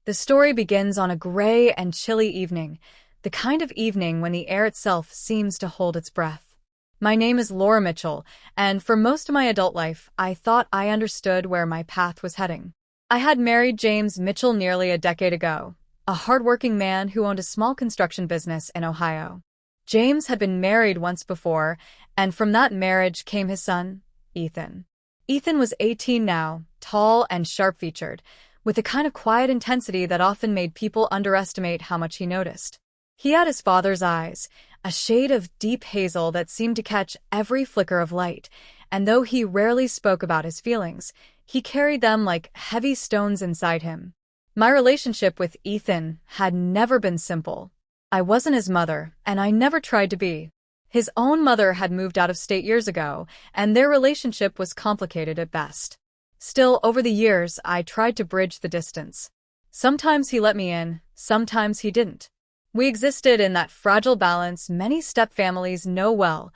The story begins on a gray and chilly evening, the kind of evening when the air itself seems to hold its breath. My name is Laura Mitchell, and for most of my adult life, I thought I understood where my path was heading. I had married James Mitchell nearly a decade ago, a hardworking man who owned a small construction business in Ohio. James had been married once before, and from that marriage came his son, Ethan. Ethan was 18 now, tall and sharp-featured, with the kind of quiet intensity that often made people underestimate how much he noticed. He had his father's eyes, a shade of deep hazel that seemed to catch every flicker of light, and though he rarely spoke about his feelings, he carried them like heavy stones inside him. My relationship with Ethan had never been simple. I wasn't his mother, and I never tried to be. His own mother had moved out of state years ago, and their relationship was complicated at best. Still, over the years, I tried to bridge the distance. Sometimes he let me in, sometimes he didn't. We existed in that fragile balance many stepfamilies know well,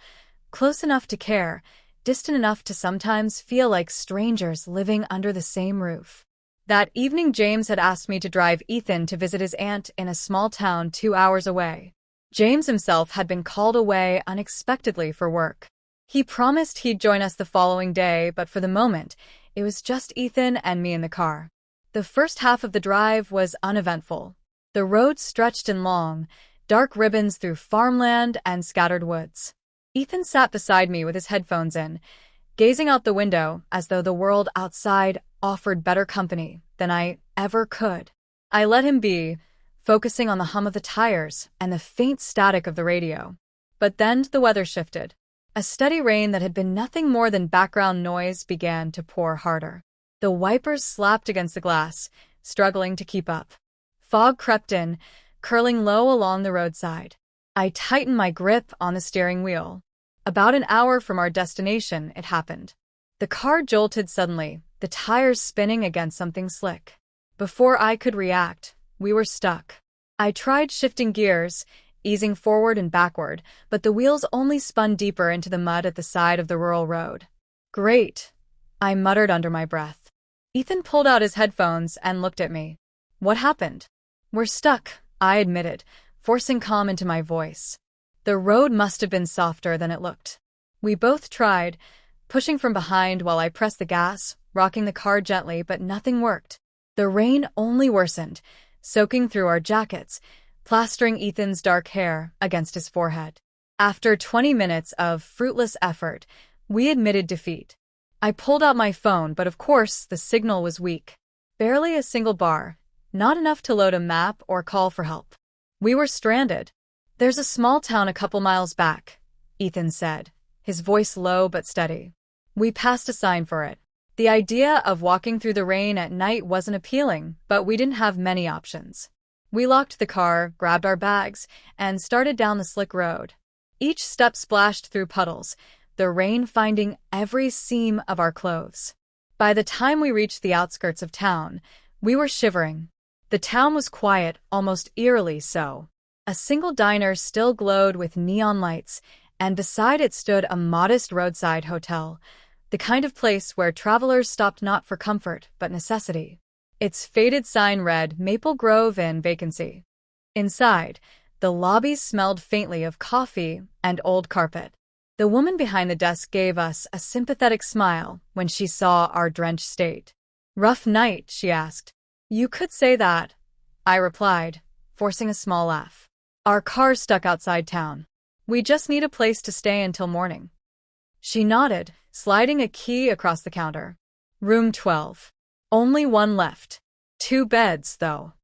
close enough to care, distant enough to sometimes feel like strangers living under the same roof. That evening, James had asked me to drive Ethan to visit his aunt in a small town 2 hours away. James himself had been called away unexpectedly for work. He promised he'd join us the following day, but for the moment, it was just Ethan and me in the car. The first half of the drive was uneventful. The road stretched in long, dark ribbons through farmland and scattered woods. Ethan sat beside me with his headphones in, gazing out the window as though the world outside offered better company than I ever could. I let him be, focusing on the hum of the tires and the faint static of the radio. But then the weather shifted. A steady rain that had been nothing more than background noise began to pour harder. The wipers slapped against the glass, struggling to keep up. Fog crept in, curling low along the roadside. I tightened my grip on the steering wheel. About an hour from our destination, it happened. The car jolted suddenly, the tires spinning against something slick. Before I could react, we were stuck. I tried shifting gears, easing forward and backward, but the wheels only spun deeper into the mud at the side of the rural road. "Great," I muttered under my breath. Ethan pulled out his headphones and looked at me. "What happened?" "We're stuck," I admitted, forcing calm into my voice. The road must have been softer than it looked. We both tried, pushing from behind while I pressed the gas, rocking the car gently, but nothing worked. The rain only worsened, soaking through our jackets, plastering Ethan's dark hair against his forehead. After 20 minutes of fruitless effort, we admitted defeat. I pulled out my phone, but of course the signal was weak. Barely a single bar, not enough to load a map or call for help. We were stranded. "There's a small town a couple miles back," Ethan said, his voice low but steady. We passed a sign for it. The idea of walking through the rain at night wasn't appealing, but we didn't have many options. We locked the car, grabbed our bags, and started down the slick road. Each step splashed through puddles, the rain finding every seam of our clothes. By the time we reached the outskirts of town, we were shivering. The town was quiet, almost eerily so. A single diner still glowed with neon lights, and beside it stood a modest roadside hotel, the kind of place where travelers stopped not for comfort but necessity. Its faded sign read Maple Grove in vacancy. Inside, the lobby smelled faintly of coffee and old carpet. The woman behind the desk gave us a sympathetic smile when she saw our drenched state. "Rough night?" she asked. "You could say that," I replied, forcing a small laugh. "Our car's stuck outside town. We just need a place to stay until morning." She nodded, sliding a key across the counter. "Room 12. Only one left. 2 beds, though."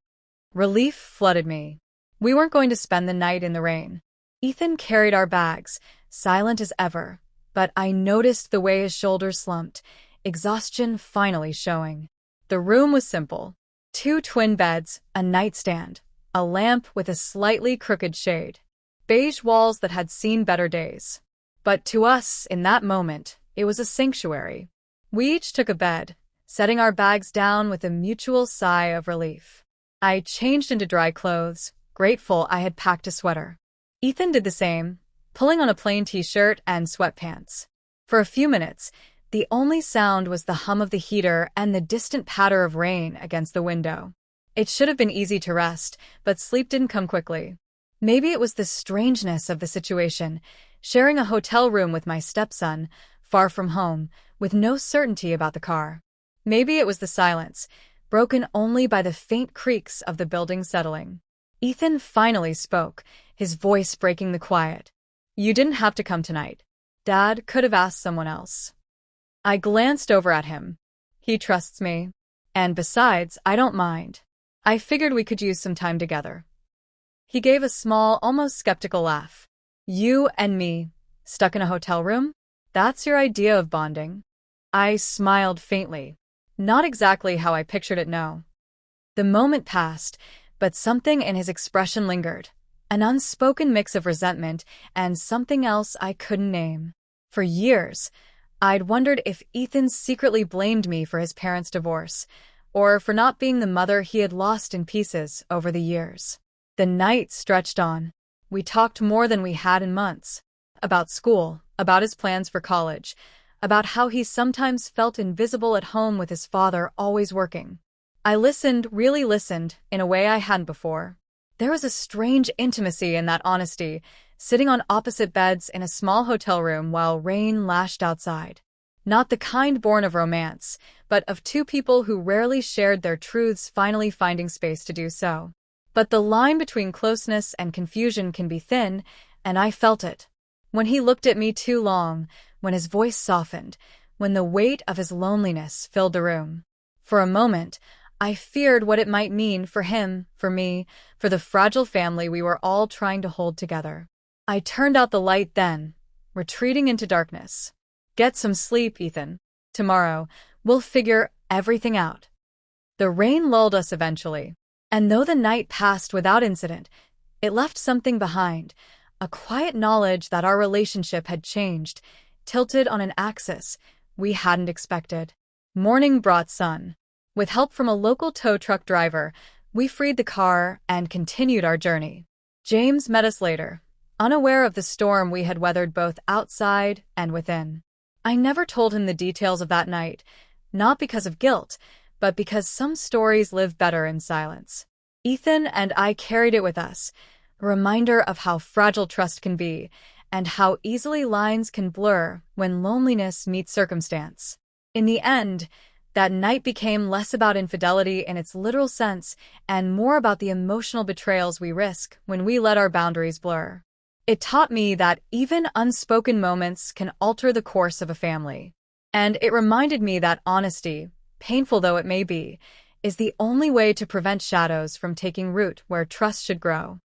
Relief flooded me. We weren't going to spend the night in the rain. Ethan carried our bags, silent as ever, but I noticed the way his shoulders slumped, exhaustion finally showing. The room was simple. 2 twin beds, a nightstand, a lamp with a slightly crooked shade, beige walls that had seen better days. But to us, in that moment, it was a sanctuary. We each took a bed, setting our bags down with a mutual sigh of relief. I changed into dry clothes, grateful I had packed a sweater. Ethan did the same, pulling on a plain t-shirt and sweatpants. For a few minutes, the only sound was the hum of the heater and the distant patter of rain against the window. It should have been easy to rest, but sleep didn't come quickly. Maybe it was the strangeness of the situation, sharing a hotel room with my stepson, far from home, with no certainty about the car. Maybe it was the silence, broken only by the faint creaks of the building settling. Ethan finally spoke, his voice breaking the quiet. "You didn't have to come tonight. Dad could have asked someone else." I glanced over at him. He trusts me. And besides, I don't mind. I figured we could use some time together. He gave a small, almost skeptical laugh. "You and me, stuck in a hotel room? That's your idea of bonding?" I smiled faintly. Not exactly how I pictured it, no. The moment passed, but something in his expression lingered. An unspoken mix of resentment and something else I couldn't name. For years, I'd wondered if Ethan secretly blamed me for his parents' divorce, or for not being the mother he had lost in pieces over the years. The night stretched on. We talked more than we had in months. About school, about his plans for college, about how he sometimes felt invisible at home with his father always working. I listened, really listened, in a way I hadn't before. There was a strange intimacy in that honesty, sitting on opposite beds in a small hotel room while rain lashed outside. Not the kind born of romance, but of two people who rarely shared their truths finally finding space to do so. But the line between closeness and confusion can be thin, and I felt it. When he looked at me too long, when his voice softened, when the weight of his loneliness filled the room. For a moment, I feared what it might mean for him, for me, for the fragile family we were all trying to hold together. I turned out the light then, retreating into darkness. "Get some sleep, Ethan. Tomorrow, we'll figure everything out." The rain lulled us eventually, and though the night passed without incident, it left something behind, a quiet knowledge that our relationship had changed, tilted on an axis we hadn't expected. Morning brought sun. With help from a local tow truck driver, we freed the car and continued our journey. James met us later, unaware of the storm we had weathered both outside and within. I never told him the details of that night, not because of guilt, but because some stories live better in silence. Ethan and I carried it with us, a reminder of how fragile trust can be, and how easily lines can blur when loneliness meets circumstance. In the end, that night became less about infidelity in its literal sense and more about the emotional betrayals we risk when we let our boundaries blur. It taught me that even unspoken moments can alter the course of a family. And it reminded me that honesty, painful though it may be, is the only way to prevent shadows from taking root where trust should grow.